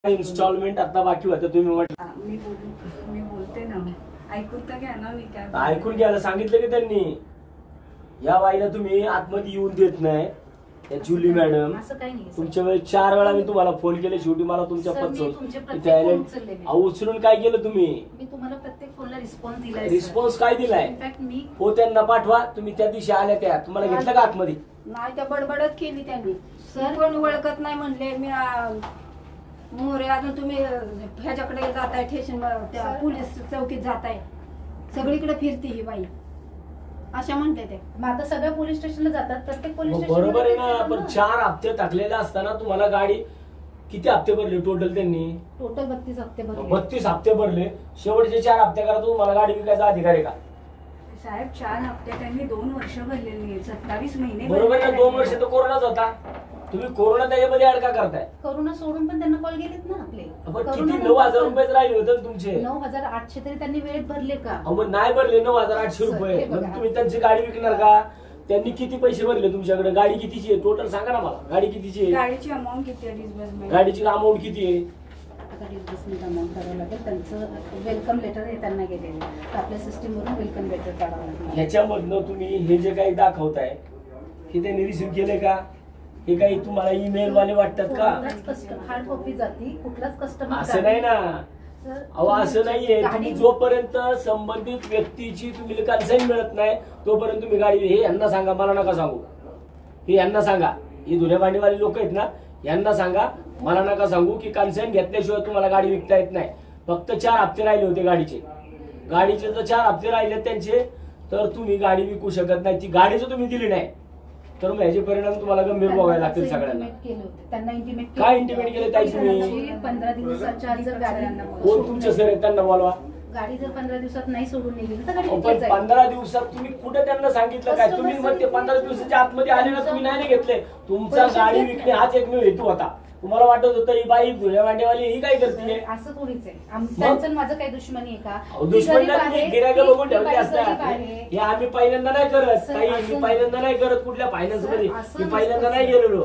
Instalment आता बाकी होतं तुम्ही म्हटलं. मी बोलते ना, ऐकून तर घ्या ना. मी काय ऐकून घ्यायला सांगितलं की त्यांनी. या बाईला तुम्ही आतमध्ये येऊन देत नाही. त्या जुली मॅडम तुमच्या वेळेस 4 वेळा मी तुम्हाला फोन केले. शेवटी मला तुमच्या उचलून काय केलं तुम्ही? मी तुम्हाला प्रत्येक फोनला रिस्पॉन्स दिलाय. रिस्पॉन्स काय दिलाय? हो त्यांना पाठवा. तुम्ही त्या दिवशी आल्या त्या तुम्हाला घेतलं का आतमध्ये? नाही, त्या बडबडच केली त्यांनी. सर कोण ओळखत नाही म्हणले. मी मोरे अजून तुम्ही ह्याच्याकडे जाताय, स्टेशन त्या पोलीस चौकीत जाताय, सगळीकडे फिरती ही बाई अशा म्हणते ते. मग आता सगळ्या पोलीस स्टेशनला जातात, प्रत्येक पोलीस स्टेशन बरोबर आहे ना. पण 4 हप्ते टाकलेले असताना तुम्हाला गाडी किती हप्ते भरले टोटल? त्यांनी टोटल 32 हप्ते भरले. 32 हप्ते भरले. शेवटचे 4 हप्ते करा तुम्हाला गाडी विकायचा अधिकार आहे का? साहेब 4 हप्ते त्यांनी 2 वर्ष भरलेली, 27 महिने. बरोबर ना. 2 वर्ष तर कोरोनाच होता. तुम्ही कोरोना त्याच्यामध्ये ऍड का करताय? कोरोना सोडून पण त्यांना कॉल गेलेत ना आपले. किती 9,000 रुपये राहिले होते तुमचे. 9,800 तरी त्यांनी वेळेत भरले का? मग नाही भरले 9,800 रुपये. मग तुम्ही त्यांची गाडी विकणार का? त्यांनी किती पैसे भरले तुमच्याकडे? गाडी कितीची आहे टोटल सांगा ना मला. गाडी कितीची आहे? गाडीची अमाऊंट किती आहे? डिस्बर्समेंट गाडीची अमाऊंट किती आहे? डिस्बर्समेंट अमाऊंट करावं लागेल. त्यांचं वेलकम लेटर हे त्यांना गेलेलं, तर आपल्या सिस्टीमवरून वेलकम लेटर काढावं लागेल. ह्याच्यामधनं तुम्ही हे जे काही दाखवताय हे त्यांनी रिसिव्ह केले का? हे काही तुम्हाला ईमेल वाले वाटतात का? हार्ड कॉपी जाती कुठलाच कस्टमर असं नाही ना. अहो असं नाहीये. तुम्ही जोपर्यंत संबंधित व्यक्तीची तुम्ही कन्सेंट मिळत नाही तोपर्यंत तुम्ही गाडी हे यांना सांगा, मला नका सांगू. हे यांना सांगा. ही धुण्या भांडीवाली लोक आहेत ना, यांना सांगा, मला नका सांगू की कन्सेंट घेतल्याशिवाय तुम्हाला गाडी विकता येत नाही. फक्त 4 हप्ते राहिले होते गाडीचे. जर 4 हप्ते राहिले त्यांचे तर तुम्ही गाडी विकू शकत नाही. ती गाडी जर तुम्ही दिली नाही तर मग ह्याचे परिणाम तुम्हाला गंभीर भोगावे लागतील सगळ्यांना. त्यांना इंटिमेट काय इंटिमेट केलं ताई तुम्ही? 15 दिवसाच्या आत जर गाडी कोण तुमचे सर आहेत त्यांना बोलवा. गाडी जर 15 दिवसात नाही सोडून गेली तर गाडी पण 15 दिवसात तुम्ही कुठे त्यांना सांगितलं काय? तुम्ही मग ते 15 दिवसाच्या आतमध्ये आले ना, तुम्ही नाही घेतले. तुमचा गाडी विकणे हाच एकमेव हेतू होता. तुम्हाला वाटत होतं ही बाई धुण्या भांडेवाली ही काय करते? असं थोडीच आहे. त्यांचं माझं काही दुश्मनी आहे का? दुश्मन नाही. गिऱ्हाईक बघून ठेवले असतात. हे आम्ही पहिल्यांदा नाही करत. मी पहिल्यांदा नाही करत कुठल्या फायनान्स मध्ये. मी पहिल्यांदा नाही गेलेलो.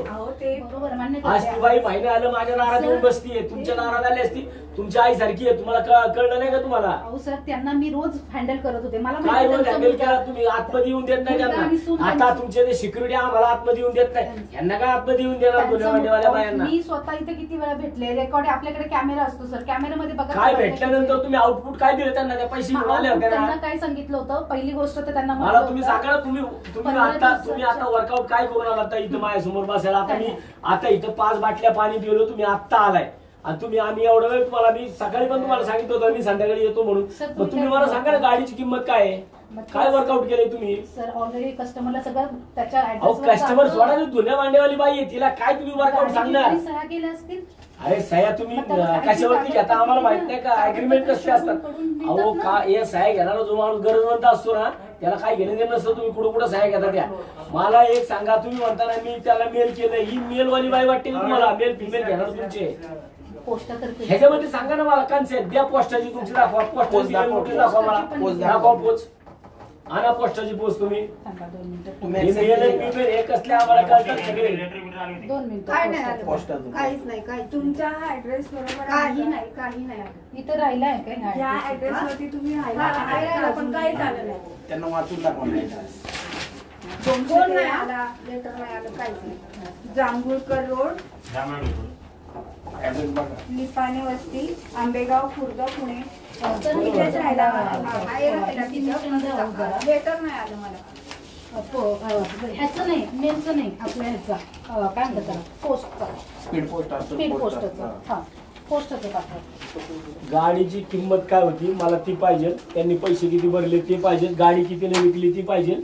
आज ती बाई फायनल आलं माझ्या दारात येऊन बसतीये. तुमच्या दारात आली असती. तुमच्या आई सारखी आहे. तुम्हाला कळलं नाही का तुम्हाला? अहो सर, त्यांना मी रोज हँडल करत होते. मला काय रोज हँडल केला तुम्ही? आतमध्ये येऊन देत नाही त्यांना. आता तुमचे ते सिक्युरिटी आम्हाला आतमध्ये येऊन देत नाही. यांना काय आतमध्ये येऊन देणार धुण्या भांडेवाल्या बायांना? मी स्वतः इथे किती वेळा भेटले. रेकॉर्ड आपल्याकडे कॅमेरा असतो सर. कॅमेऱ्यामध्ये बघा काय भेटल्यानंतर तुम्ही आउटपुट काय दिलं त्यांना? त्या पैसे मिळाले होते ना? त्यांना काय सांगितलं होतं? पहिली गोष्ट तर त्यांना मला तुम्ही सांगा. तुम्ही आता वर्कआउट काय करून आला? आता इथं माझ्यासमोर बसायला. आता इथं 5 बाटल्या पाणी पिलो. तुम्ही आत्ता आलाय आणि आम्ही एवढा वेळ तुम्हाला मी सकाळी पण तुम्हाला सांगितलं होतं मी संध्याकाळी येतो म्हणून. मग तुम्ही मला सांगा ना गाडीची किंमत काय आहे? काय वर्कआउट केलंय तुम्ही? सर ऑलरेडी कस्टमरला सगळं त्याच्या कस्टमर सोडा. धुण्या भांडेवाली बाई आहे, तिला काय तुम्ही वर्कआउट सांगणार? सह्या केल्या असतील. अरे सह्या तुम्ही कशावरती घेता आम्हाला माहित नाही का? अग्रीमेंट कसे असतात? अहो का हे सह्या घेणारा जो माणूस गरजवंत असतो ना त्याला काय घेणं देणं नसतं. तुम्ही कुठं कुठं सह्या घेता त्या? मला एक सांगा. तुम्ही म्हणता ना मी त्याला मेल केलं. ही मेलवाली बाई वाटते तुम्हाला? मेल फिमेल घेणार तुमचे ह्याच्यामध्ये सांगा ना मला. कन्सेप्ट द्या. पोस्टाची तुमची दाखवा. पोस्ट दाखवा मला. दाखवा पोच. आणा पोस्टाची पोस्ट. तुम्ही कसल्या आम्हाला कळतात सगळे. 2 मिनिटं. काहीच नाही. काय तुमच्या ऍड्रेस बरोबर काही नाही. इथं राहिला आहे काय? या ऍड्रेस वरती तुम्ही राहिला पण काही झालं नाही. त्यांना वाचून दाखवा. कोण नाही आला, लेटर नाही आलं, काहीच नाही. जांभूळकर रोड, निपाणी वस्ती, आंबेगाव, खुर्द, पुणे. इथेच राहिला. लेटर नाही आलं मला. ह्याचं नाही, मेलचं नाही, आपल्या ह्याचा काय म्हणतात त्याला, पोस्टचा. स्पीड पोस्टचा. हा, पोस्टचं पाठवा. गाडीची किंमत काय होती मला ती पाहिजे. त्यांनी पैसे किती भरले ते पाहिजे. गाडी कितीने विकली ती पाहिजे.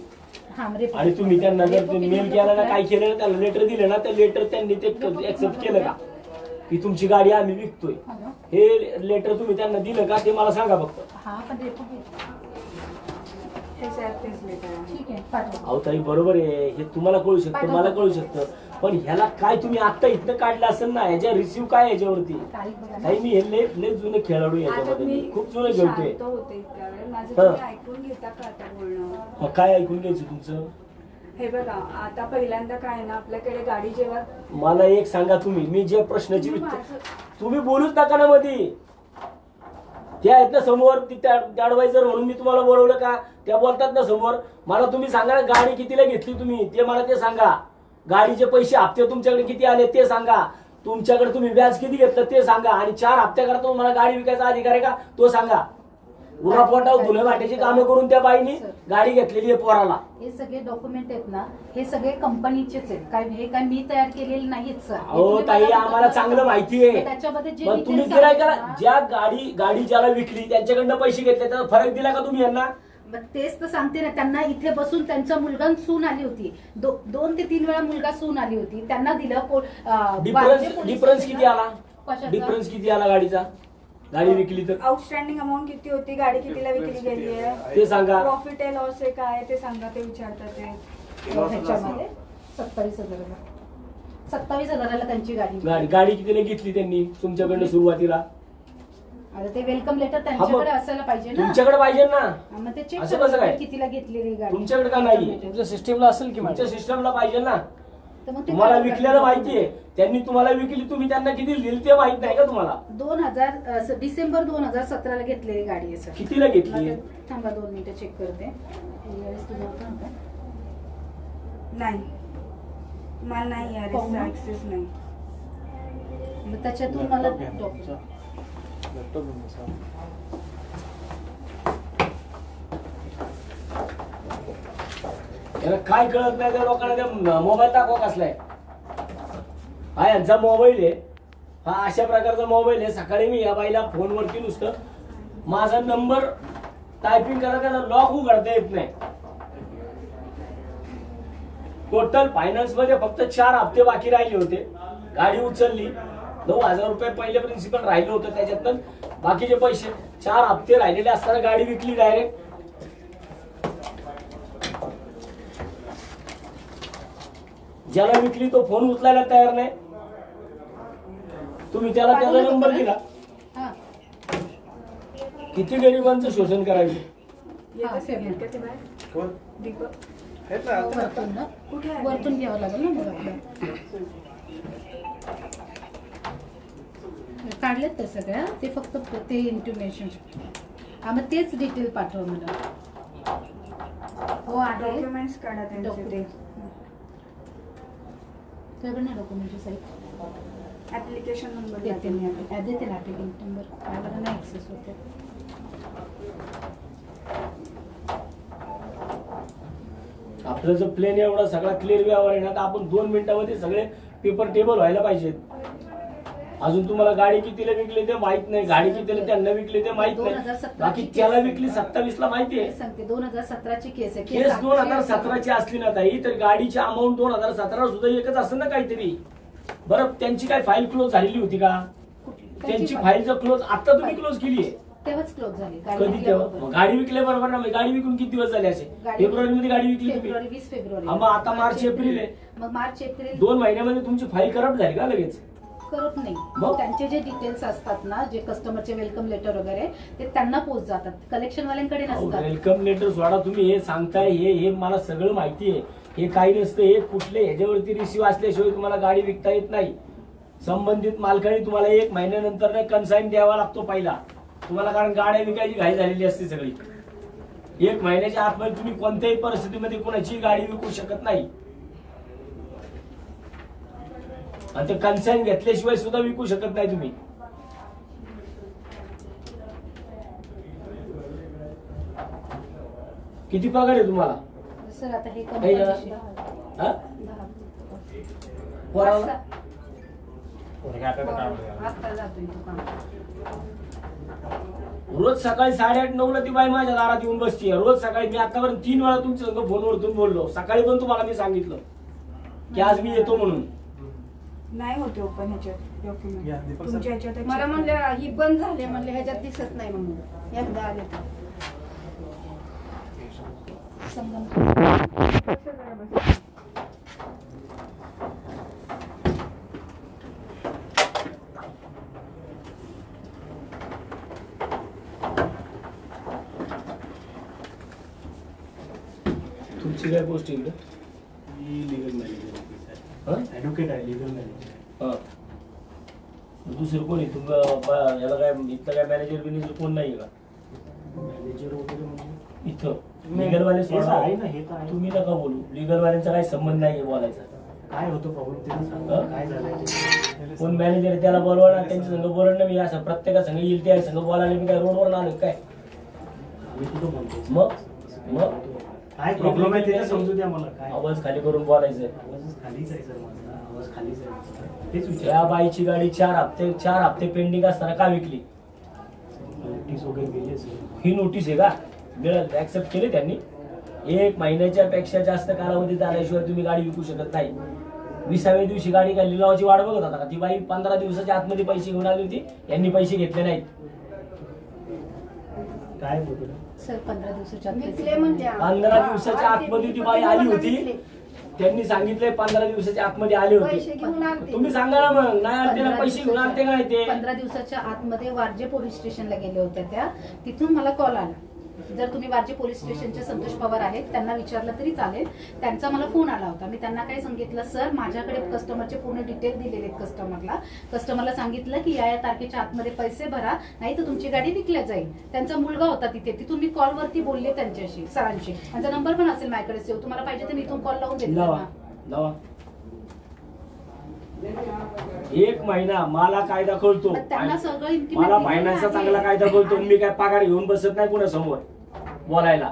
आणि तुम्ही त्यांना जर मेल केला ना, काय केलं ना, त्याला लेटर दिलं ना, त्या लेटर त्यांनी ते ऍक्सेप्ट केलं का की तुमची गाडी आम्ही विकतोय? हे लेटर तुम्ही त्यांना दिलं का ते मला सांगा फक्त. अहो ताई बरोबर आहे. हे तुम्हाला कळू शकतं, मला कळू शकतं. पण ह्याला काय तुम्ही आता इथनं काढलं असेल ना, ह्याच्या रिसिव्ह काय याच्यावरती? ताई मी हे लय जुने खेळाडू याच्यामध्ये. मी खूप जुने खेळतोय. काय ऐकून घ्यायचं तुमचं? हे बघा आता पहिल्यांदा काय ना आपल्याकडे गाडी जेव्हा मला एक सांगा तुम्ही, मी जे प्रश्नाची तुम्ही बोलूच नका ना मध्ये. त्या आहेत ना समोर, ऍडवायझर म्हणून मी तुम्हाला बोलवलं का? त्या बोलतात ना समोर. मला तुम्ही सांगा गाडी कितीला घेतली तुम्ही, ते मला ते सांगा. गाडीचे पैसे हप्ते तुमच्याकडे किती आले ते सांगा. तुमच्याकडे तुम्ही व्याज किती घेतलं ते सांगा. आणि 4 हप्त्याकरता तुम्हाला गाडी विकायचा अधिकार आहे का तो सांगा. उरापोटावर धुले वाटायची कामं करून त्या बाईनी गाडी घेतलेली आहे पोराला. हे सगळे डॉक्युमेंट आहेत ना, हे सगळे कंपनीचेच आहेत. काय हे काय मी तयार केलेले नाहीत सर. हो ताई, आम्हाला चांगलं माहिती आहे. त्याच्यामध्ये जे पण तुम्ही details गिरायकाला आहेत ना, ज्या गाडी ज्याला विकली त्यांच्याकडनं पैसे घेतले त्याचा फरक दिला का तुम्ही यांना? मग तेच तर सांगते ना, त्यांना इथे बसून त्यांचा मुलगा सून आली होती. 2 ते 3 वेळा मुलगा सून आली होती. त्यांना दिलं डिफरन्स किती आला? कशाचा? डिफरन्स किती आला गाडीचा? गाडी विकली तर आउटस्टँडिंग अमाऊंट किती होती, गाडी कितीला विकली गेली आहे, ते सांगा. प्रॉफिट आहे लॉस आहे काय ते सांगा, ते विचारतात ते. ह्याच्यामध्ये 27,000 27,000ला त्यांची गाडी कितीला घेतली त्यांनी तुमच्याकडनं सुरुवातीला? आता ते वेलकम लेटर त्यांच्याकडे असायला पाहिजे ना. तुमच्याकडे पाहिजे ना. मग ते चेक असं कसं काय? कितीला घेतलेली गाडी. तुमच्याकडे का नाही? तुमच्या सिस्टीमला असेल की तुमच्या सिस्टमला पाहिजे ना. तर मग ते तुम्हाला काय विकलेलं माहितीये, त्यांनी तुम्हाला विकली, तुम्ही त्यांना किती दिली ते माहित नाही का तुम्हाला? 2000 डिसेंबर 2017ला घेतलेली गाडी आहे सर. कितीला घेतली? थांबा 2 मिनिटं चेक करते. यावेळेस तुझं होतं ना? नाही, मला नाही यार पाहू ना. ऍक्सेस नाही. मग त्याच्यातून मला याला काय कळत नाही त्या लोकांना? त्या मोबाईल दाखवा कसलाय. हा यांचा मोबाईल आहे, हा अशा प्रकारचा मोबाईल आहे. सकाळी मी या बाईला फोनवरती नुसतं माझा नंबर टायपिंग करा, त्याला लॉक उघडता येत नाही. टोटल फायनान्स मध्ये फक्त 4 हप्ते बाकी राहिले होते. गाडी उचलली, 9,000 रुपये पहिले प्रिन्सिपल राहिलं होतं, त्याच्यातून बाकीचे पैसे 4 हप्ते राहिलेले असताना गाडी विकली डायरेक्ट. ज्याला विकली तो फोन उचलायला तयार नाही. तुम्ही त्याला त्याचा नंबर दिला. हा किती गरिबांचं शोषण करायचं. येत असेल का ते बाहेर? कोण? दीपक आहेत ना, आता. वरतून ना, कुठे आहे? वरतून घ्यावं लागेल ना मग आपलं. काढलेत ते सगळ्या, ते फक्त ते इंटिमेशन. हा मग तेच डिटेल पाठव मला. हो आहे डॉक्युमेंट्स काढा त्यांचे ते. डॉक्युमेंटची साईट ऍप्लिकेशन नंबर देते मी. देते ना ऍप्लिकेशन नंबर. मला नाही ऍक्सेस होते. आपलं जर प्लेन एवढा सगळा क्लिअर व्यवहार आहे ना, तर आपण 2 मिनिटांमध्ये सगळे पेपर टेबल व्हायला पाहिजेत. अजून तुम्हाला गाडी कितीला विकली ते माहित नाही, गाडी कितीला त्यांना विकली ते माहित नाही. 2017 बाकी त्याला विकली 27ला माहिती आहे. सांगते 2017ची केस आहे. केस 2017ची असली ना ताई, तर गाडीची अमाऊंट 2017 सुद्धा एकच असेल ना काहीतरी. बरं, त्यांची काय फाईल क्लोज झालेली होती का? त्यांची फाईल जर क्लोज आता तुम्ही क्लोज केली आहे, तेव्हाच क्लोज झाली. कधी तेव्हा गाडी विकल्या बरोबर ना. गाडी विकून किती दिवस झाले असे? फेब्रुवारी मध्ये गाडी विकली तुम्ही. February 20 February. मग आता मार्च एप्रिल आहे. मग मार्च एप्रिल 2 महिन्यामध्ये तुमची फाईल करप्ट झाली का लगेच? करत नाही. मग? त्यांचे जे डिटेल्स असतात ना, जे कस्टमरचे वेलकम लेटर वगैरे, ते त्यांना पोच जातात, कलेक्शन वाल्यांकडे नसतात. वेलकम लेटर सोडा, तुम्ही हे सांगताय हे मला सगळं माहिती आहे. हे काही नसतं. हे कुठले ह्याच्यावरती रिसिव्ह असल्याशिवाय तुम्हाला गाडी विकता येत नाही. संबंधित मालकाने तुम्हाला 1 महिन्यानंतर कन्साईन द्यावा लागतो पहिला तुम्हाला, कारण गाड्या विकायची घाई झालेली असते सगळी. 1 महिन्याच्या आतमध्ये तुम्ही कोणत्याही परिस्थितीमध्ये कोणाची गाडी विकू शकत नाही. आणि ते कन्साईन घेतल्याशिवाय सुद्धा विकू शकत नाही तुम्ही. किती पगार आहे तुम्हाला? सर आता हे हे जरा- कंपनीचे हा? 10. पोराला? आता जातोय दुकानात. रोज सकाळी 8:30-9ला ती बाई माझ्या दारात येऊन बसतीये. रोज सकाळी मी आतापर्यंत 3 वेळा तुमच्या संग फोनवरतून बोललो. सकाळी पण तुम्हाला मी सांगितलं की आज मी येतो म्हणून. नाही होते ओपन ह्याच्यात या, डॉक्युमेंट दीपक तुमच्या सर. ह्याच्यात. मला म्हणले ही बंद झाली, म्हणले ह्याच्यात दिसत नाही म्हणून एकदा आले तर. तुमची काय गोष्ट इकडे? ऍडव्होकेट आहे, लिगल मॅनेजर. हा. दुसरं कोणी याला काय इथं काय मॅनेजर बिनेजर कोण नाही का मॅनेजर वगैरे म्हणजे इथं लीगल वाले हे तर आहे ना, हे तर आहे. तुम्ही नका बोलू, लीगल वाल्यांचा काही संबंध नाही बोलायचा. काय होतं प्रॉब्लेम ते सांगा, काय झालंय ते. कोण मॅनेजर त्याला बोलवा ना, त्यांच्या संघ बोलणार ना. मी असं प्रत्येका संघ येईल त्या संघ बोलायला मी काय रोडवर ना आलो काय. आम्ही कुठं म्हणतो मग काय प्रॉब्लेम आहे ते तर समजू द्या मला. काय आवाज खाली करून बोलायचं. आवाज खालीच आहे सर माझा, आवाज खालीच आहे. तेच या विचार. बाईची गाडी 4 हप्ते पेंडिंग असताना का विकली? नोटीस वगैरे गेली असेल. ही नोटीस आहे का मिळाल ऍक्सेप्ट केले त्यांनी? 1 महिन्याच्या पेक्षा जास्त कालावधी झाल्याशिवाय तुम्ही गाडी विकू शकत नाही. 20व्या दिवशी गाडी काय लिलावाची वाट बघत होता का? ती बाई 15 दिवसाच्या आतमध्ये पैसे घेऊन आली होती, यांनी पैसे घेतले नाहीत. काय होतं सर 15 दिवसाच्या आत विकले म्हणजे 15 दिवसाच्या आतमध्ये ती बाई आली होती, त्यांनी सांगितलंय 15 दिवसाच्या आतमध्ये आले पैसे होते. घेऊन आलते. तुम्ही सांगा ना मग, नाही आले त्याला पैसे घेऊन आलते का नाही ते? 15 दिवसाच्या आतमध्ये वारजे पोलीस स्टेशनला गेले होते त्या, तिथून मला कॉल आला. जर तुम्ही वारजे पोलीस स्टेशनचे संतोष पवार आहेत त्यांना विचारलं तरी चालेल. त्यांचा मला फोन आला होता. मी त्यांना काय सांगितलं, सर माझ्याकडे कस्टमरचे पूर्ण डिटेल दिलेले आहेत कस्टमरला. कस्टमरला सांगितलं की या तारखेच्या आतमध्ये पैसे भरा, नाही तर तुमची गाडी विकल्या जाईल. त्यांचा मुलगा होता तिथे, तिथून मी कॉलवरती बोलले त्यांच्याशी, सरांशी. त्यांचा नंबर पण असेल माझ्याकडे सेव्ह, तुम्हाला पाहिजे तर मी इथून कॉल लावून देते लावा त्यांना. लावा. 1 महिना मला कायदा कळतो, पण त्यांना सगळं implement मला केलेलं फायनान्सचा आहे. चांगला कायदा कळतो. मी काय पगार घेऊन बसत नाही कुणासमोर बोलायला.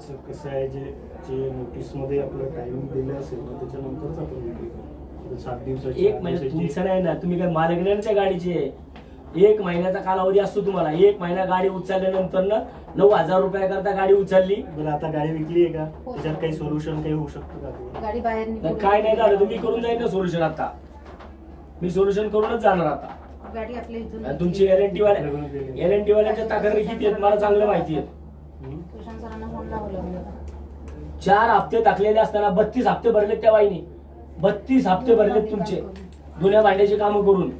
सर कसं आहे, जे नोटीस मध्ये आपलं टायमिंग दिलं असेल ना त्याच्यानंतरच आपण विक्री करू. 7 दिवसाची 1 महिना तुमचं नाही ना, तुम्ही काय मालक नाही ना त्या गाडीचे. 1 महिन्याचा कालावधी असतो तुम्हाला. 1 महिना गाडी उचलल्यानंतर ना 9,000 रुपया करता गाडी उचलली. बरं आता गाडी विकली आहे का, हो. त्याच्यात काही सोल्युशन काही होऊ शकतं का? गाडी बाहेर निघून काय नाही झालं तुम्ही करून जाईल ना सोल्युशन. आता मी सोल्युशन करूनच जाणार आता. गाडी आपल्या इथून आणि तुमची एलएनटी वाल्यांच्या तक्रारी किती आहेत मला चांगलं माहिती आहे. कृष्ण सरांना फोन लावला मला. 4 हप्ते टाकलेले असताना 32 हप्ते भरलेत त्या बाईने. 32 हप्ते भरलेत तुमचे जुन्या भांड्याची कामं करून.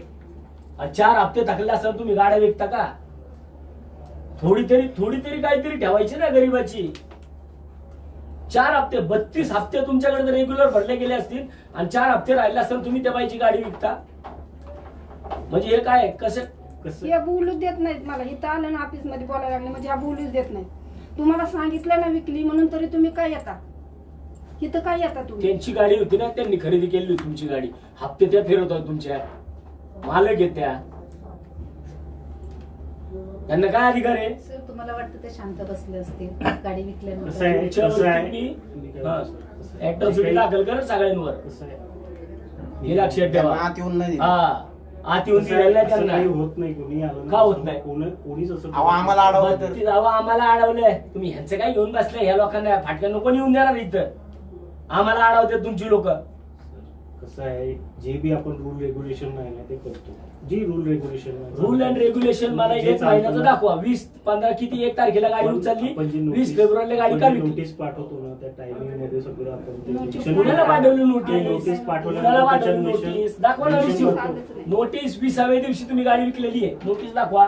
4 हप्ते टाकलेले असताना तुम्ही गाड्या विकता का? थोडी तरी काहीतरी ठेवायची ना गरीबाची. 4 हप्ते 32 हप्ते तुमच्याकडे जर रेग्युलर भरले गेले असतील आणि 4 हप्ते राहिले असताना तुम्ही त्या बाईची गाडी विकता, म्हणजे हे काय कसं? हे बोलूच देत नाहीत मला. इथं आलं ना ऑफिस मध्ये बोलायला लागले म्हणजे हा बोलूच देत नाहीत. तुम्हाला सांगितलं ना विकली म्हणून, तरी तुम्ही काय येता इथं? काय येता तुम्ही? त्यांची गाडी होती ना, त्यांनी खरेदी केली होती तुमची गाडी. हप्ते त्या फिरवतात तुमच्या, मालक आहेत त्या. त्यांना काय अधिकार आहे? सर तुम्हाला वाटतं ते शांत बसले असतील गाडी कसं विकल्यानंतर? आहे, कसं आहे, तुम्ही ऍट्रॉसिटी दाखल करा सगळ्यांवर. कसं आहे, हे लक्षात ठेवा. आत येऊन नाही दिलं. हा आत येऊन कसं आहे, दिलेलं असं त्यांना. काही होत नाही. कोणी आलं ना, का होत नाही? कोणीच असं अहो, आम्हाला अडवलं तर. बत्तीस अहो, आम्हाला अडवलंय. तुम्ही ह्यांचं काय घेऊन बसले? ह्या लोकांना फाटक्या नको येऊन देणार इथं. आम्हाला अडवते तुमची लोक. कसं आहे, जे बी आपण रूल रेग्युलेशन आहे ना ते करतो. जी rule regulation rule and regulation मला 1 महिन्याचं दाखवा. 20, 15 किती 1 तारखेला गाडी उचलली, 20 फेब्रुवारीला गाडी का विकली? नोटीस पाठवतो ना त्या टायमिंग मध्ये सगळं आपण ते नोटीस निरीक्षण कुणाला करतो. पाठवली ते नोटीस? नोटीस पाठवल्यानंतर कुणाला पाठवली त्याच्यात नोटीस? दाखवा ना निरीक्षण रिसिव्ह. करतो. नोटीस 20व्या दिवशी तुम्ही गाडी विकलेली आहे, नोटीस दाखवा.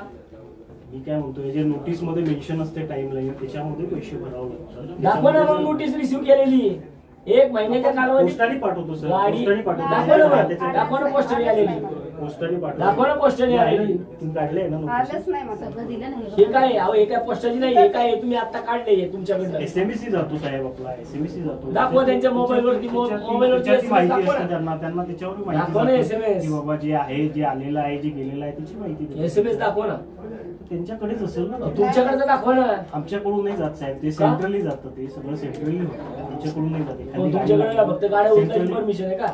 मी काय म्हणतोय, जे नोटीस मध्ये मेन्शन असते टाइम लाईन त्याच्यामध्ये पैसे भरावे लागतात. दाखवा ना मग नोटीस रिसिव्ह केलेली आहे. 1 महिन्याच्या कालावधीत पोस्टाने पाठवतो सर, गाडी पोस्टाने पाठवतो. दाखवा ना मग. त्याच्यात- दाखवा ना पोस्टरी आलेली. पोस्टाने पाठवतो. दाखवा ना पोस्टरी आलेली. तुम्ही काढले ना आलंच नाही मला. सगळं दिलं नाही हे काय आहे? अहो एका पोस्टाची नाही, हे काय आहे? तुम्ही आता काढले तुमच्याकडनं. एसएमएसी जातो साहेब, आपला एसएमएसी जातो. दाखवा त्यांच्या मोबाईलवरती, मोबाईलवरती त्याच्याची माहिती दाखवा असते ना. त्यांना त्याच्यावर दाखवा ना माहिती SMS. की बाबा जे आहे, जे आलेलं आहे, जे गेलेलं आहे त्याची माहिती देतो. SMS दाखवा ना. त्यांच्याकडेच असेल ना. तुमच्याकडचं दाखवा ना. आमच्याकडून नाही जात साहेब, ते सेंट्रली जातं. ते सगळं सेंट्रली होतं, तुमच्याकडून नाही जाते. मग तुमच्याकडे का फक्त गाड्या उचलायची परमिशन आहे का?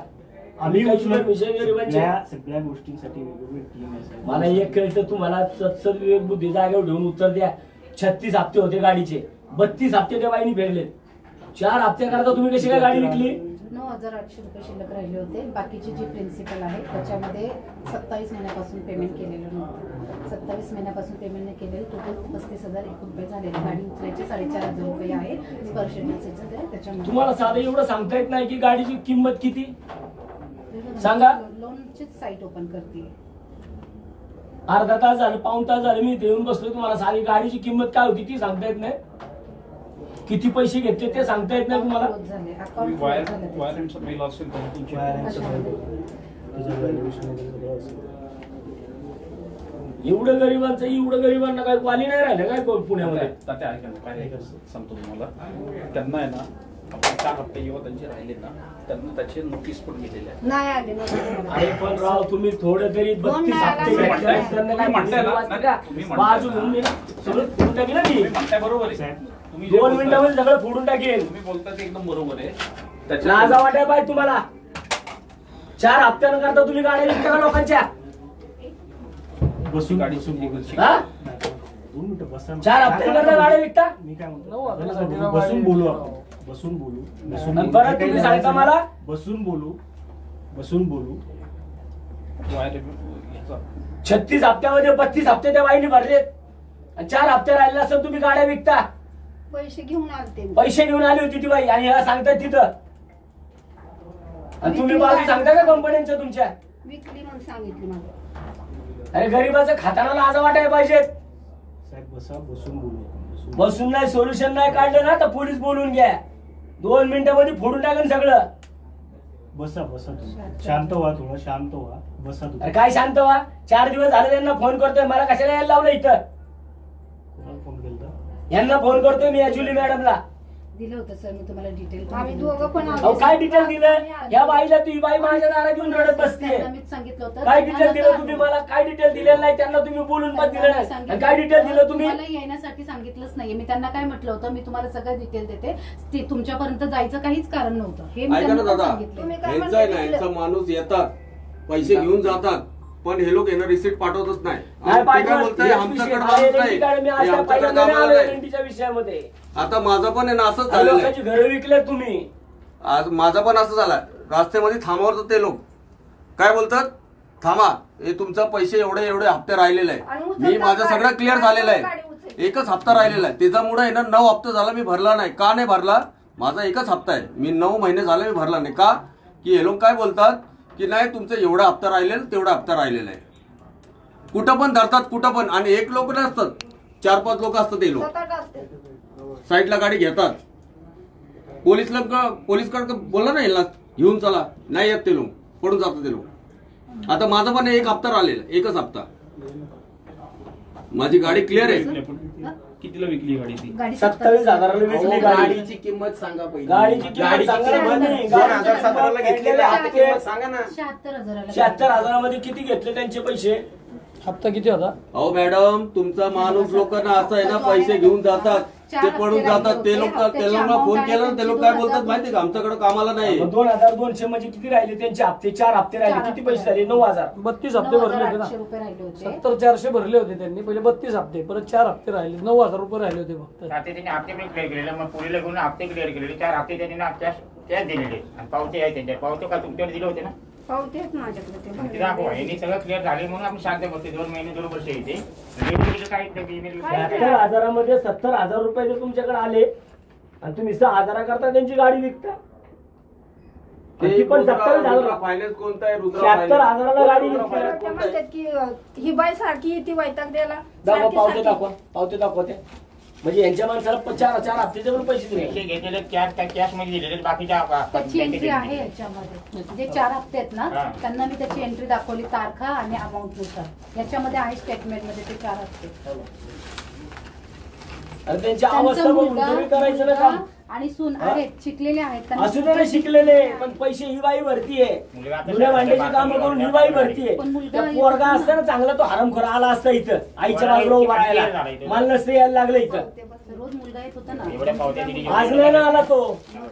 आम्ही काही परमिशन गरीबांची? सगळ्या गोष्टींसाठी वेगवेगळी टीम आहे साहेब. मला एक कळतं, तुम्हाला सत्सद विवेक बुद्धी जागेवर ठेवून उत्तर द्या. 36 हप्ते होते गाडीचे, 32 हप्ते त्या बाईने फेडले. 4 हप्ते करता तुम्ही कशी काय गाडी विकली? 9,800 रुपये शिल्लक राहिले होते. बाकीचे जे प्रिन्सिपल आहे त्याच्यामध्ये 27 महिन्यापासून पेमेंट केलेलं नव्हतं. 27 महिन्यापासून पेमेंट नाही केलेलं. टोटल 35,001 रुपये झालेले. गाडी उचलायचे 4,500 रुपये आहे. स्पर्श मेसेजचं आहे त्याच्यामध्ये. तुम्हाला साधं एवढं सांगता येत नाही की गाडीची किंमत किती? सांगा. लोनचीच साईट ओपन करते. अर्धा तास झालं, पाऊण तास झालं मी इथे येऊन बसलो. तुम्हाला सारी गाडीची किंमत काय होती ती सांगता येत नाही. किती पैसे घेतले ते सांगता येत नाही तुम्हाला. झाले अकाउंट वायर झालं त्याचं. वायरचं बिल असेल तर तुमची वायरिंगचं झालं, त्याचं व्हॅल्युएशन वगैरे सगळं असेल. एवढं गरिबांना काय क्वाली नाही राहिलं काय पुण्यामध्ये. तात्या ऐका ना, काय सांगतो तुम्हाला. त्यांना आहे ना आपण 4 हप्ते जेव्हा त्यांचे राहिले ना त्यांना त्याचे नोटीस पण गेलेले आहे. नाही आले नव्हते. अरे पण राव तुम्ही थोडं तरी 32 हप्ते तुम्ही घेतले आहेत, त्यांना काय म्हणताय ना, वाजतं का? तुम्ही म्हणताय बाजू ना. घेऊन मी सगळं फोडून टाकेल ना मी. तुम्ही म्हणताय बरोबर आहे. तुम्ही जे 2 बोलताय- मिनिटामध्ये सगळं फोडून टाकेल. तुम्ही बोलताय ते एकदम बरोबर आहे. लाजा वाटाय पाहिजे तुम्हाला. 4 हप्त्यानं करता तुम्ही गाड्या विकता का लोकांच्या? बसून गाडी बसून बोलू. हा? 2 मिनिटं बसा. 4 हप्त्यानं करता गाड्या विकता? मी काय म्हणतो, बसून बोलू आपण. बसून बोलू. बसून आणि बोलू. परत तुम्ही सांगता मला? बसून बोलू. बसून बोलू. वायर ह्याचा 36 हप्त्यामध्ये 32 हप्ते त्या बाईने भरलेत आणि 4 हप्ते राहिले असं तुम्ही गाड्या विकता. पैसे घेऊन आलते मी. पैसे घेऊन आली होती ती बाई आणि ह्याला सांगताय तिथं. आणि तुम्ही बाजू सांगता का कंपन्यांच्या तुमच्या? विकली म्हणून सांगितली मला. अरे गरीबाचं खाताना लाजा वाटायला पाहिजेत. साहेब बसा, बसून बोलू आपण. बसून. बसून नाही सोल्युशन नाही काढलं ना तर पोलीस बोलून घ्या. 2 मिनिटांमध्ये फोडून टाकेल सगळं. बसा बसा तुम्ही. शांत व्हा, थोडं शांत व्हा. बसा अरे तुम्ही. काय शांत व्हा. 4 दिवस झाले त्यांना फोन करतोय. मला कशाला यायला लावलं इथं? कोणाला फोन केला? यांना फोन करतोय मी जुली मॅडमला. दिलं होतं सर मी तुम्हाला डिटेल. आम्ही दोघं पण अहो काय डिटेल दिलं? या बाईला ती बाई माझ्या दारात येऊन रडत बसते. त्यांना मीच सांगितलं होतं. काय डिटेल दिलं तुम्ही मला? काय डिटेल दिलेलं नाही त्यांना तुम्ही बोलून पण दिलं नाही. आणि काय डिटेल दिलं तुम्ही? मला येण्यासाठी सांगितलंच नाहीये. मी त्यांना काय म्हटलं होतं, मी तुम्हाला सगळं डिटेल देते. ते तुमच्यापर्यंत जायचं काहीच कारण नव्हतं. हे मी ऐका त्यांना ना पण दादा, सांगितलं. तुम्ही काय यांचा आहे ना म्हणता यांचा दिलं? माणूस येतात, पैसे घेऊन जातात, पण हे लोक यांना रिसिप्ट पाठवतच नाही. नाही आणि ते काय पाठवत. बोलताय, हेच आमच्याकडे विषय. माणूस नाही, LNT कडे मी हे आज त्या आमच्याकडे पहिल्यांदा नाही कामाला आलो नाही. LNT च्या विषयामध्ये. आता माझं पण आहे ना असंच आणि झालेलं लोकांची आहे. घरं विकले तुम्ही. आज माझं पण असं झालं. रस्त्यामध्ये थांबवतात ते लोक, काय बोलतात, थांबा हे तुमचा पैसे एवढे एवढे हप्ते राहिलेले आणि आहे. उचलतात मी माझं सगळं गाडी. क्लिअर झालेलं गाडी आहे. उचलली. एकच हप्ता राहिलेला आहे. त्याच्यामुळे आहे ना 9 हप्ता झाला मी भरला नाही. का नाही भरला? माझा एकच हप्ता आहे. मी 9 महिने झाले मी भरला नाही. का? की हे लोक काय बोलतात की नाही तुमचं एवढा हप्ता राहिलेला, तेवढा हप्ता राहिलेला आहे. कुठं पण धरतात, कुठं पण. आणि एक लोक नसतात, 4-5 लोक असतात. ते लोक 7-8 असते. साईडला गाडी घेतात. पोलीसकडे बोलला नाही याला घेऊन चला, नाही येत ते लोक, पडून जातात ते लोक. आता माझं पण 1 हप्ता राहिलेला, एकच हप्ता. माझी गाडी क्लिअर आहे. कितीला विकली गाडी ती? गाडी 27,000ला विकली गाडी. गाडीची किंमत सांगा पहिली. गाडीची किंमत सांगा ना म्हणे. 2017ला घेतलेली हप्ते किंमत सांगा ना. 76,000 76,000 किती घेतले त्यांचे पैसे? हप्ता किती होता? अहो मॅडम, तुमचा माणूस लोकांना असं आहे ना, पैसे घेऊन जातात, ते पडून जातात. ते लोक त्यांना फोन केला ना, ते लोक काय बोलतात माहिती का, आमच्याकडे कामाला नाही. 2,200 म्हणजे किती राहिले त्यांचे हप्ते? 4 हप्ते राहिले. किती पैसे झाले? 9,000. 32 हप्ते भरले होते ना. 9,800 रुपये राहिले होते. 70,400 भरले होते त्यांनी. पहिले 32 हप्ते, परत 4 हप्ते राहिले. 9,000 रुपये राहिले होते फक्त. त्यांनी हप्ते पण क्लिअर केलेले. मग पुरीला घेऊन हप्ते क्लिअर केलेले. 4 हप्ते त्यांनी ना त्याच दिलेले. आणि पावते आहे त्यांच्या. पावते का तुमच्याकडे दिले होते ना? पावतेच माझ्याकडे ते. मग ते दाखवा. यांनी सगळं क्लिअर झाले म्हणून आपण शांत बसते. 2 महिने 2 वर्ष येते. काय 70,000 मध्ये 70,000 रुपये जर तुमच्याकडे आले आणि तुम्ही 6,000 करता त्यांची गाडी विकता. ती पण 70,000. फायनान्स कोणता आहे? 76,000ला गाडी ते विकता. म्हणतात की ही बाई सारखी ती वैताग द्यायला. दाखवा, सारखी- पावते सारखी. दाखवा. पावते दाखवा ते. म्हणजे यांच्या माणसाला 4 हप्त्याचे पण पैसे दिले. पैसे घेतलेले कॅश मध्ये दिलेले. बाकीच्या त्याची एंट्री आहे याच्यामध्ये. जे 4 हप्ते आहेत ना, हा. त्यांना मी त्याची एंट्री दाखवली तारखा आणि अमाऊंट नुसार. याच्यामध्ये आहे स्टेटमेंट मध्ये ते 4 हप्ते. आणि त्यांची अवस्था बघून तुम्ही करायचं ना काम. आणि सून आहेत, शिकलेले आहेत. त्यांना असू दे ना शिकलेले, पण पैसे ही बाई भरतीये. जुन्या भांड्याची कामं करून ही बाई भरतीये. पण मुलगा त्या पोरगा असता ना चांगला, तो हरामखोर आला असता इथं आईच्या बाजूला उभा राहायला. मला नसतं यायला लागलं इथं. रोज मुलगा येत होता ना. एवढ्या पावत्या दिली. आज नाही ना आला तो.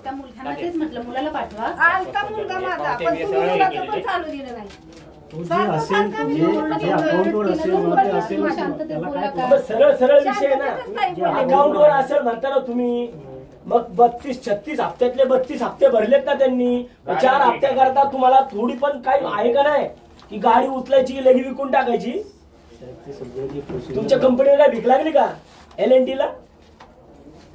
त्या मुलग्यांना तेच म्हटलं, मुलाला पाठवा. आलता मुलगा माझा, पण तुम्ही मुलाचं पण चालू दिलं नाही. तो जे असेल, जे अकाउंटवर असेल मला ते असेल, त्याला काय मग सरळ सरळ विषय आहे ना. अकाउंटवर असेल म्हणता ना तुम्ही. मग 32-36 हप्त्यातले 32 हप्ते भरलेत ना त्यांनी. 4 हप्त्या करता तुम्हाला थोडी पण काही आहे का नाही की गाडी उचलायची लगी विकून टाकायची? ते सगळं जे प्रोसिजर तुमच्या कंपनीला काय भीक लागली का LNT ला?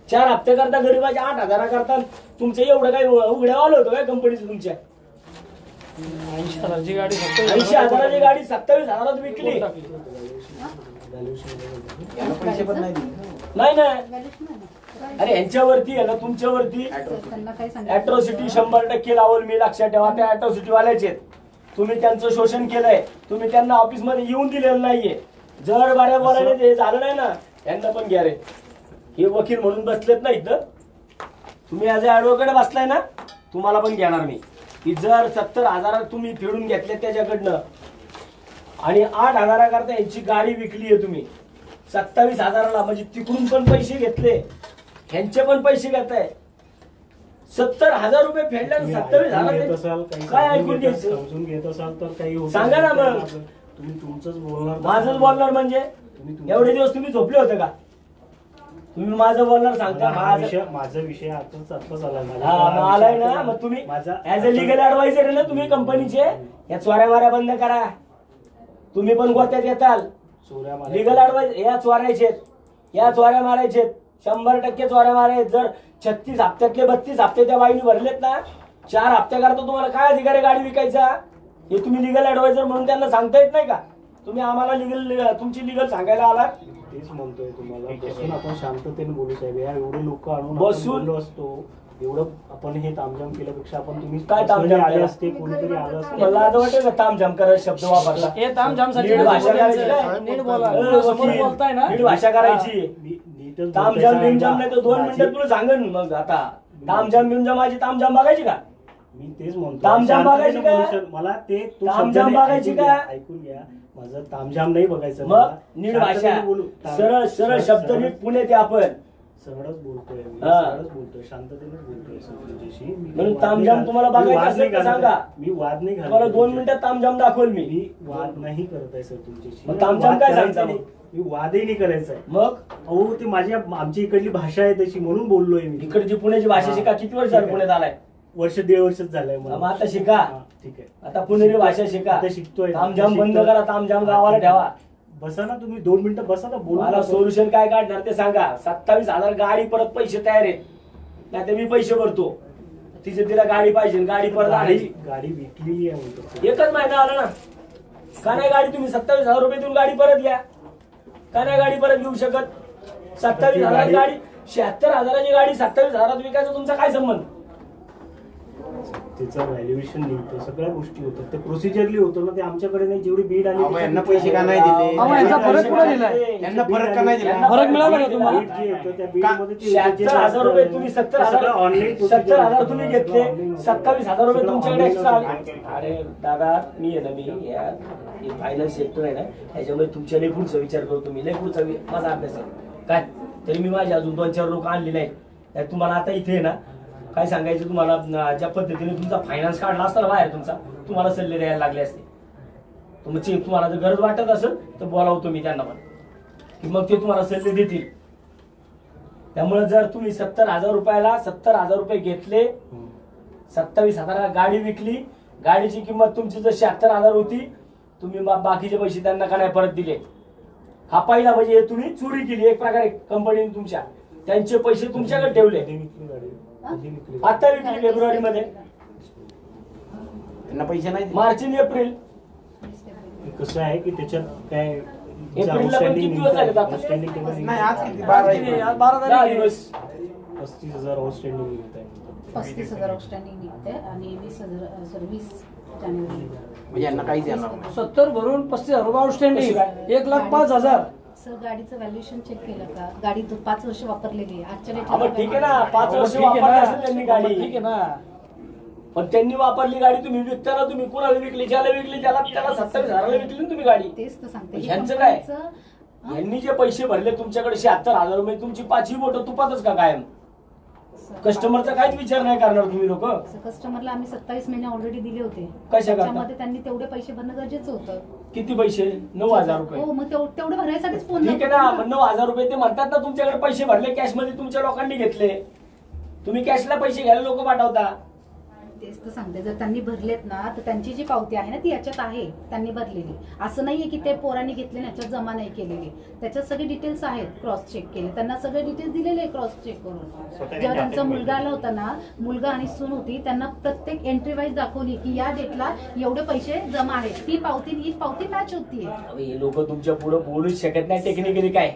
4 हप्ते करता गरीबाचे 8,000 करता. तुमचं एवढं काय उघड्या आलं होतं काय कंपनीचं तुमच्या? 80,000ची गाडी 80,000ची गाडी 27,000 विकली. पैसे पण नाही दिले. नाही नाही. व्हॅल्यूशन आहे ना. अरे यांच्यावरती आहे ना तुमच्यावरती त्यांना काय सांगितलं अॅट्रॉसिटी 100% लावल मी, लक्षात ठेवा. त्या अॅट्रॉसिटी वाल्याचे आहेत. तुम्ही त्यांचं शोषण केलंय, तुम्ही त्यांना ऑफिसमध्ये येऊन दिलेलं नाहीये. जर बऱ्या बोलाने ते झालं नाही ना, त्यांना पण घ्या रे. हे वकील म्हणून बसलेत ना इथं, तुम्ही ॲज अ ऍडव्होकेट बसलाय ना, तुम्हाला पण घेणार मी. की जर 70,000 तुम्ही फेडून घेतले त्याच्याकडनं आणि 8,000 करता यांची गाडी विकली आहे तुम्ही 27,000ला, म्हणजे तिकडून पण पैसे घेतले, ह्यांचे पण पैसे घेताय. 70,000 रुपये फेडल्या, तुम्ही 27,000 ऐकून घेत असाल, काही काय समजून ऐकून घेत- घ्यायचं? समजून घेत असाल तर काही होत सांगा ना नाही. मग. तुम्ही तुमचंच बोलणार, माझंच बोलणार म्हणजे एवढे दिवस तुम्ही झोपले होते का? तुम्ही माझं बोलणार सांगता. माझा विषय आताच झाला. हा मग आलाय ना, मग तुम्ही ऍज अ लिगल ऍडवायझर आहे ना तुम्ही कंपनीचे. या चोऱ्या माऱ्या बंद करा. तुम्ही पण गोत्यात येताल. लिगल ऍडवायझर या चोऱ्याचे, या चोऱ्या मारायचे 100% चोऱ्या मारायचे. जर 36 हप्त्यातले 32 हप्ते त्या बाईने भरलेत ना, 4 हप्त्याकरता तुम्हाला काय अधिकार आहे गाडी विकायचा? हे तुम्ही लिगल ऍडवायझर म्हणून त्यांना सांगता येत नाही का? तुम्ही आम्हाला तुमची लिगल सांगायला आलात. तेच म्हणतोय तुम्हाला, बसून आपण शांततेने बोलू साहेब. या एवढे लोक आणून आपण बसून- बोललो असतो, एवढं आपण हे तामझाम केल्यापेक्षा आपण तुम्ही काय तामझाम आले केलं? असते, कोणीतरी आलं असतं. मला आज वाटेल का तामझाम करायचा शब्द वापरला. हे तामझामसाठी नीट भाषा करायची काय? नीट बोला. अरे समोर वकील, बोलताय ना, नीट भाषा करायची. नीटच तामझाम बोलताय बिमझाम साहेब. नाही तर 2 मिनिटात तुला सांगन. मग आता तामझाम बिमझाम माझी तामझाम बघायची का? मी तेच म्हणतो, तामझाम बघायची शांततेने का? बोलू सर. मला ते तो तामझाम शब्द नाही, बघायची ऐकून का? घ्या, ऐकून घ्या. माझं तामझाम नाही बघायचं. मग मला. नीट शांततेने भाषा, बोलू. सरळ सरळ शब्द नीट पुण्यात आपण सरळच बोलतोय मी, हा. सरळच बोलतोय, शांततेनेच बोलतोय सर तुमच्याशी. मी म्हणून वाद तामझाम नाही तुम्हाला घालत. मी बघायचं वाद असेल तर नाही घालत सांगा. आहे. मी वाद नाही घालत तुम्हाला 2 तुमच्याशी. मिनिटात तामझाम दाखवल मी. मी वाद नाही करत आहे सर तुमच्याशी. मग तामझाम काय वाद सांगता करायचा नाही. मग? मी वादही नाही करायचा आहे. मग अहो ते आमची इकडली भाषा आहे तशी, म्हणून बोललोय मी. इकडची पुण्याची भाषा शिका. किती वर्ष झाली पुण्यात आलाय? वर्ष 1.5 वर्षच झालंय मला. मग आता शिका. हा, ठीक आहे. आता पुणेरी भाषा शिका. आता शिकतोय. तामझाम बंद शिकतोय. करा. तामझाम हा, गावाला ठीक आहे. ठेवा. बसा ना तुम्ही 2 मिनिटं बसा ना, बोलू मला नका. सोल्युशन काय काढणार ते सांगा. 27,000 गाडी परत पैसे तयार आहेत, नाही तर मी पैसे भरतो. तिला गाडी पाहिजे, गाडी परत आणायची. गाडी विकलेली आहे म्हणतो. एकच महिना आला ना, का नाही गाडी? तुम्ही 27,000 रुपये देऊन गाडी परत घ्या. का नाही गाडी परत घेऊ शकत? 27,000 गाडी, 76,000ची गाडी 27,000 विकायचा तुमचा काय संबंध? त्याचं व्हॅल्युएशन निघतं, सगळ्या गोष्टी होतात. ते प्रोसिजरली होतं ना, ते आमच्याकडे नाही. जेवढी बीड आली अहो, यांना पैसे का नाही दिले? अहो, यांचा फरक कुठे दिलाय? यांना फरक का नाही दिला? फरक मिळाला का तुम्हाला? बीड जे येतं त्या बीडमध्ये ते 76,000 रुपये तुम्ही 70,000 ऑनलाईन 70,000 तुम्ही घेतले, 27,000 रुपये तुमच्याकडे एक्स्ट्रा आले. अरे दादा, मी आहे ना, मी फायनान्स सेक्टर आहे ना, त्याच्यामुळे तुमच्या लई पुढचा विचार करतो. मी लई पुढचा माझा अभ्यास आहे काय. तरी मी माझे अजून 2-4 लोक आणलेले आहेत. तुम्हाला आता इथे आहे ना काय सांगायचं, तुम्हाला ज्या पद्धतीने तुमचा फायनान्स काढला असता ना बाहेर, तुम्हाला सल्ले द्यायला लागले असते. तुम्हाला जर गरज वाटत असेल तर बोलावतो मी त्यांना पण, की मग ते तुम्हाला सल्ले देतील. त्यामुळे जर तुम्ही 70,000 रुपयाला 70,000 रुपये घेतले, 27,000 गाडी विकली, गाडीची किंमत तुमची जर 76,000 होती, तुम्ही बाकीचे पैसे त्यांना का नाही परत दिले? हा पहिला म्हणजे हे तुम्ही चोरी केली एक प्रकारे. कंपनीने तुमच्या त्यांचे पैसे तुमच्याकडे ठेवले. आता विकली फेब्रुवारी मध्ये, त्यांना पैसे नाही दिले. मार्च आणि एप्रिल. कसं आहे की त्याच्यात काय एप्रिलला पण किती दिवस झाले आता? नाही, आज किती? 12 आज 12 10 तारीख आहे. दिवस. 35,000 आउटस्टँडिंग निघत आहे. 35,000 आउटस्टँडिंग निघते आणि 20 जानेवारी. म्हणजे यांना काहीच येणार नाही. 70 भरून 35,000 रुपये आउटस्टँडिंग, 1,05,000. सर गाडीचं व्हॅल्युएशन चेक केलं का? गाडी 5 वर्ष वापरलेली आहे. आजच्या हा, मग ठीक आहे ना, 5 वर्ष ठीक आहे वापरली ना, असेल त्यांनी गाडी. ठीक आहे ना. पण त्यांनी वापरली गाडी, तुम्ही विकताना तुम्ही कोणाला विकली? ज्याला विकली त्याला 27,000 विकली ना तुम्ही गाडी. तेच तर सांगते. मग हे ह्यांचं काय? कंपनीचं- यांनी जे पैसे भरले तुमच्याकडे 76,000 रुपये, तुमची 5ही बोट तुपातच का कायम? कस्टमरचा काहीच विचार नाही करणार तुम्ही लोक. कस्टमरला आम्ही 27 महिने ऑलरेडी दिले होते. कशा करता? त्याच्यामध्ये त्यांनी तेवढे पैसे भरणं गरजेचं होतं. किती पैसे? 9,000 रुपये. हो, मग तेवढे भरायसाठीच फोन ठीक आहे ना, मग 9,000 रुपये ते म्हणतात ना तुमच्याकडे पैसे भरले कॅश मध्ये, तुमच्या लोकांनी घेतले. तुम्ही कॅशला पैसे घ्यायला लोक पाठवता. तेच तर सांगते. जर त्यांनी भरलेत ना, तर त्यांची जी पावती आहे ना ती याच्यात आहे, त्यांनी भरलेली. असं नाहीये की ते पोरांनी घेतले ना, याच्यात जमा नाही केलेली. त्याच्यात सगळे डिटेल्स आहेत, क्रॉस चेक केले. त्यांना सगळे डिटेल्स दिलेले क्रॉस चेक करून. जेव्हा त्यांचा मुलगा आला होता ना, मुलगा आणि सून होती, त्यांना प्रत्येक एंट्री वाईज दाखवली की या डेटला एवढे पैसे जमा आहेत. ही पावती मॅच होतीये. हे लोक तुमच्या पुढे बोलूच शकत नाही टेक्निकली काय.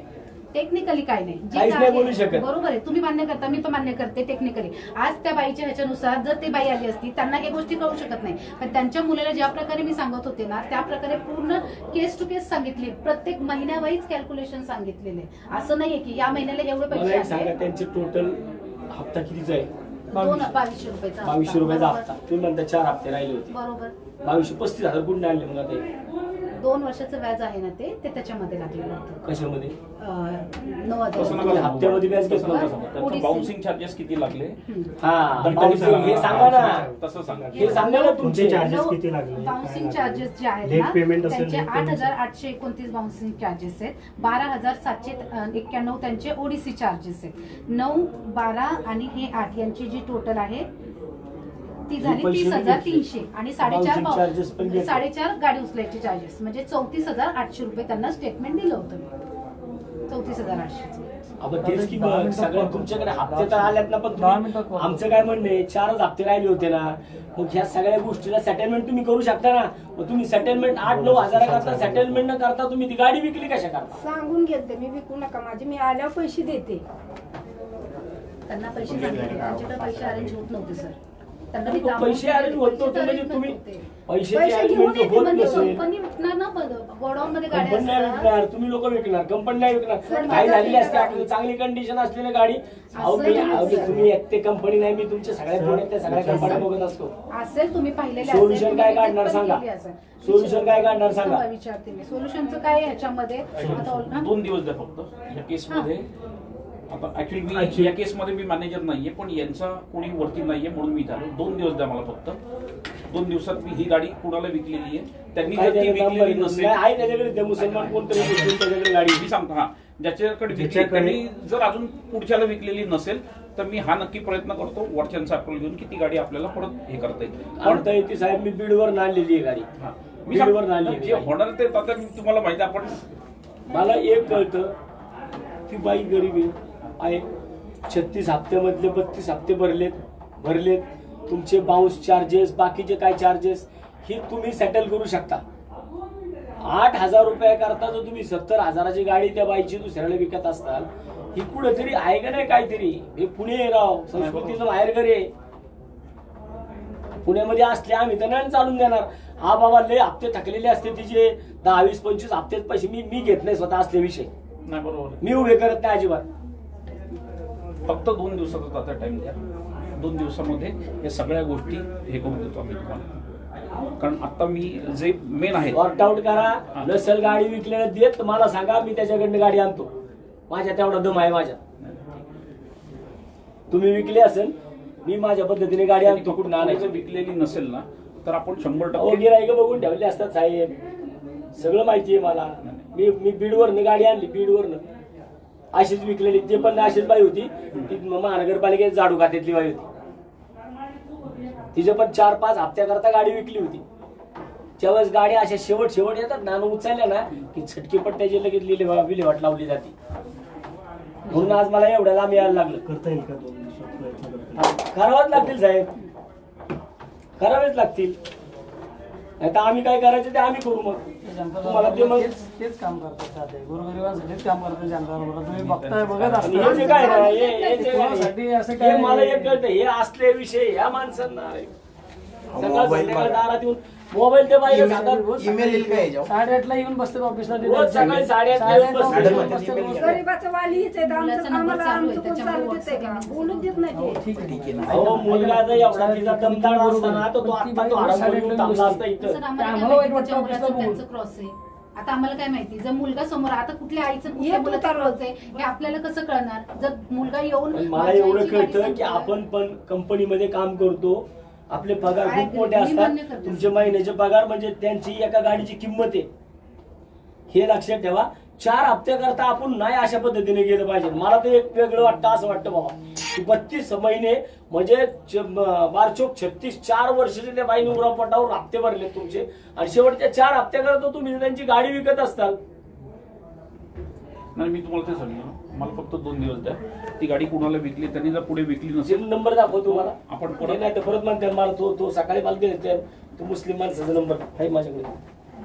टेक्निकली काय नाही जे काहीच काय नाही आहे, बोलू शकत. बरोबर आहे, तुम्ही मान्य करता, मी पण मान्य करते टेक्निकली. आज त्या बाईच्या ह्याच्यानुसार जर ती बाई आली असती, त्यांना हे गोष्टी कळू शकत नाही, पण त्यांच्या मुलाला ज्या प्रकारे मी सांगत होते ना, त्या प्रकारे पूर्ण केस टू केस सांगितली, प्रत्येक महिन्यावाईज कॅल्क्युलेशन सांगितलेले. असं नाहीये की या महिन्याला एवढे मला पैसे एक सांगा, आले. त्यांचे टोटल हप्ता कितीचा आहे? 2200 रुपयाचा 2200 रुपयाचा बरोबर. हप्ता. तुम्ही म्हणता 4 हप्ते राहिले होते. बरोबर. 2235,000 कुठून आणले मग आता हे? 2 वर्षाचं व्याज आहे ना ते त्याच्यामध्ये लागलेलं होतं. कशामध्ये? 9,000. तसं नका सांगू. हप्त्यामध्ये व्याज घेतलं बरोबर. होतं. त्याचं ODC. बाउन्सिंग चार्जेस किती लागले हा तर बाउन्सिंग हे सांगा ना. तसं सांगा. हे सांगा ना तुमचे. तुमचे चार्जेस किती लागले? बाउन्सिंग चार्जेस जे आहेत लेट ना पेमेंट असेल, त्यांचे लेट पेमेंट. 8,829 बाउन्सिंग चार्जेस आहेत. 12,791 त्यांचे ओडीसी चार्जेस आहेत. 9, 12 आणि हे 8 यांची जी टोटल आहे ती झाली पैसे 30,300 आणि Bouncing charges पण घेतले. 4.5 गाडी उचलायचे चार्जेस म्हणजे 34,800 रुपये त्यांना स्टेटमेंट दिलं होतं मी. 34,800. आपण तेच की मग सगळं तुमच्याकडे हप्ते तर आल्यात ना, पण 10 मिनिटात तुम्ही- करू. आमचं काय म्हणणं आहे, 4च हप्ते राहिले होते ना, मग ह्या सगळ्या गोष्टीला सेटलमेंट तुम्ही करू शकता ना. मग तुम्ही सेटलमेंट 8-9 हजार करता, सेटलमेंट न करता तुम्ही ती गाडी विकली कशा करता? सांगून गेलते मी विकू नका माझे, मी आल्यावर पैसे देते. त्यांना पैसे सांगितले, त्यांच्याकडे पैसे अरेंज होत नव्हते सर. त्यांना मी तो पैसे अरेंज होत नव्हते म्हणजे तुम्ही पैसे पैसे घेऊन अरेंजमेंट येते होत म्हणजे नसेल. कंपनी विकणार ना, गोडाऊन मध्ये कंपनी गाड्या नाही असतात. विकणार, तुम्ही लोक विकणार, कंपनी नाही विकणार. पण काय माझा झालेली असते गाडी- आपल्याला चांगली कंडिशन असलेली गाडी. अहो असं नाही मी सर. तुम्ही एक ते कंपनी नाही, मी तुमच्या सगळ्या फोन त्या सगळ्या कंपन्या बघत असतो. असेल तुम्ही पाहिलेले सोल्युशन काय काढणार सांगा? सोल्युशन काय काढणार सांगा? विचारते मी सोल्युशनचं काय आहे ह्याच्यामध्ये आता हा? 2 दिवस द्या फक्त या केसमध्ये. आता ऍक्च्युली मी या केसमध्ये मी मॅनेजर नाहीये, पण यांचा कोणी वरती नाहीये म्हणून मी इथे आलो. 2 दिवस द्या मला फक्त. 2 दिवसात मी ही गाडी कुणाला विकलेली आहे, त्यांनी काय जर ती त्याचं विकलेली number नसेल, नाही, आहे त्याच्याकडे ते मुसलमान कोणतरी विकून त्याच्याकडे गाडी. मी सांगतो हा, ज्याच्याकडे विकली ज्याच्याकडे- त्यांनी जर अजून पुढच्याला विकलेली नसेल तर मी हा नक्की प्रयत्न करतो वरच्यांचा अप्रूव्हल घेऊन की ती गाडी आपल्याला परत हे करता येईल. आणता येते साहेब, मी बीडवर आणलेली आहे गाडी. हा. मी बीडवर सांगतो, आणली जे होणार ते आता मी तुम्हाला माहिती आहे. आपण मला एक कळतं, ती बाई गरीब आहे. 36 हप्त्यामधले 32 हप्ते भरलेत. तुमचे बाउन्स चार्जेस, बाकीचे काय चार्जेस हे तुम्ही सेटल करू शकता. 8,000 रुपये करता जर तुम्ही 70,000ची गाडी त्या बाईची दुसऱ्याला विकत असताल, ही कुठेतरी आहे का नाही काहीतरी. हे पुणे आहे राव, संस्कृतीचं बाहेर घरी आहे. पुण्यामध्ये असले आम्ही तर नाही चालून देणार. हा बाबा लय हप्ते थकलेले असते तिचे 10, 20, 25 हप्ते पैसे मी घेत नाही स्वतः असले विषय. नाही बरोबर आहे. मी उभे करत नाही अजिबात. फक्त 2 दिवसाचा आता टाइम द्या. 2 दिवसामध्ये या सगळ्या गोष्टी हे करून देतो आम्ही तुम्हाला. कारण आता मी जे मेन आहे वर्कआउट करा. नसेल गाडी विकलेलं देत मला सांगा, मी त्याच्याकडनं गाडी आणतो. माझ्या तेवढा दम आहे माझ्या. तुम्ही विकली असेल, मी माझ्या पद्धतीने गाडी आणतो. कुठून आणायचं? विकलेली नसेल ना तर आपण 100% गिराईक बघून ठेवले असतात साहेब, सगळं माहिती आहे मला. मी बीडवरनं गाडी आणली, बीडवरनं अशीच विकलेली. ते पण अशीच बाई होती, ती महानगरपालिकेत झाडू खात्यातली बाई होती. तिचे पण 4-5 हप्त्याकरता गाडी विकली होती. त्यावेळेस गाडी अशा शेवट येतात ना, उचलल्या ना की छटकी पट्ट्याची लगेच विल्हेवाट लावली जाते. म्हणून आज मला एवढ्या लांब यायला लागलं. करता येईल का 2 दिवसात प्रयत्न करता येईल? करावंच लागतील साहेब, करावेच लागतील. नाही तर आम्ही काय करायचं ते आम्ही करू. मग तुम्हाला ते मग तेच काम करतात साधे गोरगरिबांसाठीच काम करतात जनताबरोबर. तुम्ही बघताय, बघत आणि हे जे काय ना, हे जे कोणासाठी असं काय, काय हे मला एक कळतं, हे असले विषय ह्या माणसांना सकाळ संध्याकाळ दारात येऊन मोबाईल ते पाहिजे ईमेल येईल का याच्यावर? 8:30 येऊन बसतात ऑफिसला. रोज सकाळी 8:30 येऊन बसतात. गरीबाचं वाली हीच आहे. मुलाचा नंबर आम्हाला चालू आहे, आमचं कोण त्याच्यामुळे चालू देते का? बोलून देत नाही ते. ठीक आहे ना. अहो मुलगा जर एवढा तिचा दमदार असताना तर तो आता तो आराम करून थांबला असता इथं. सर आम्हाला काय आम्हाला वाईट माहिती वाटतं त्याच्या मुलाचं ऑफिसला त्यांचं क्रॉस आहे. आता आम्हाला काय माहिती जर मुलगा समोर, आता कुठल्या आईचं कुठल्या येत मुलाचं होता क्रॉस आहे हे आपल्याला कसं कळणार? जर मुलगा येऊन पण मला माझ्या एवढं आईची गाडी कळतं की सांगतो, आपण पण कंपनीमध्ये काम करतो, आपले पगार काय खूप मोठे मी असतात. मान्य करते. तुमचे महिन्याचे पगार म्हणजे त्यांची एका गाडीची किंमत आहे, हे लक्षात ठेवा. 4 हप्त्याकरता आपण नाही अशा पद्धतीने गेलं पाहिजे. मला तर एक वेगळं वाटतं, असं वाटतं बाबा की 32 महिने म्हणजे 12-36 4 वर्षाचे त्या बाईने उरापटावर हप्ते भरले तुमचे, आणि शेवटच्या 4 हप्त्याकरता तुम्ही त्यांची गाडी विकत असताल. नाही मी तुम्हाला ते सांगितलं, मला फक्त 2 दिवस द्या. ती गाडी कुणाला विकली, त्यांनी जर पुढे विकली नसेल नंबर दाखव तुम्हाला. आपण परत नाही तर परत म्हणते मला तो सकाळी मला देते तो मुस्लिम माणसाचा नंबर आहे माझ्याकडे.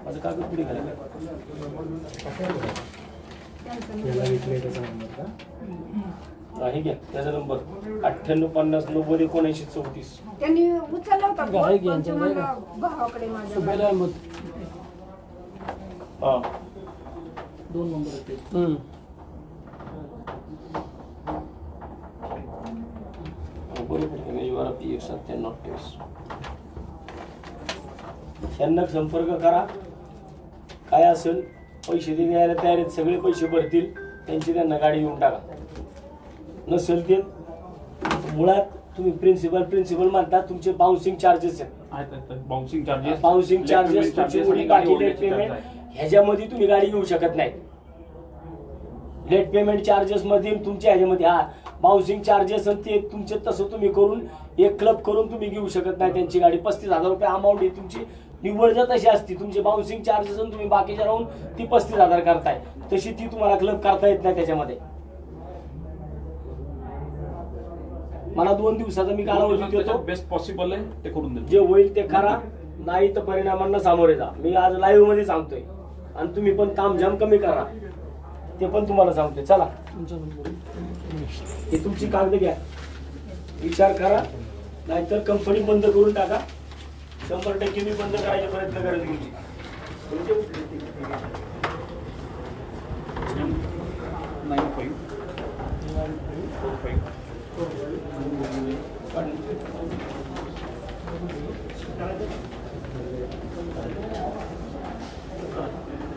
माझं कागद पुढे घालायला याला विकले त्याचा नंबर का? आहे घ्या त्याचा नंबर 9850901934. त्यांनी उचलला होता गाय फोन, घ्या, पण ते गाय म्हणलं घ्या. भावाकडे माझ्या शुभेला अहमद हा 2 नंबर आहेत ते. बरोबर युआर PX 9728. त्यांना संपर्क करा. काय असेल पैसे द्यायला तयार आहेत, सगळे पैसे भरतील, त्यांची त्यांना गाडी घेऊन टाका. नसेल ते मुळात तुम्ही प्रिन्सिपल म्हणता, तुमचे बाउन्सिंग चार्जेस आहेत. बाउन्सिंग चार्जेस बाउन्सिंग चार्जेस तुमची उडी बाकी लेट पेमेंट ह्याच्यामध्ये तुम्ही गाडी घेऊ शकत नाही. लेट पेमेंट चार्जेस मध्ये तुमच्या ह्याच्यामध्ये बाउन्सिंग चार्जेस ते तुमचे तसं तुम्ही करून एक क्लब करून तुम्ही घेऊ शकत नाही त्यांची गाडी. 35,000 रुपये अमाऊंट ही तुमची निव्वळ जर तशी असती, तुमचे बाउन्सिंग चार्जेस तुम्ही बाकीच्या राहून ती 35,000 करताय, तशी ती तुम्हाला क्लब करता येत नाही त्याच्यामध्ये. मला 2 दिवसाचा मी कालावधी देतो, बेस्ट पॉसिबल आहे ते करून देतो. जे होईल ते करा, नाही तर परिणामांना सामोरे जा. मी आज लाईव्ह मध्ये सांगतोय आणि तुम्ही पण तामझाम कमी करा, ते पण तुम्हाला सांगतोय. चला तुमचा नंबर हे तुमची कागद घ्या, विचार करा, नाहीतर कंपनी बंद करून टाका. 100% मी बंद करायचा प्रयत्न करेल तुमची. 9545.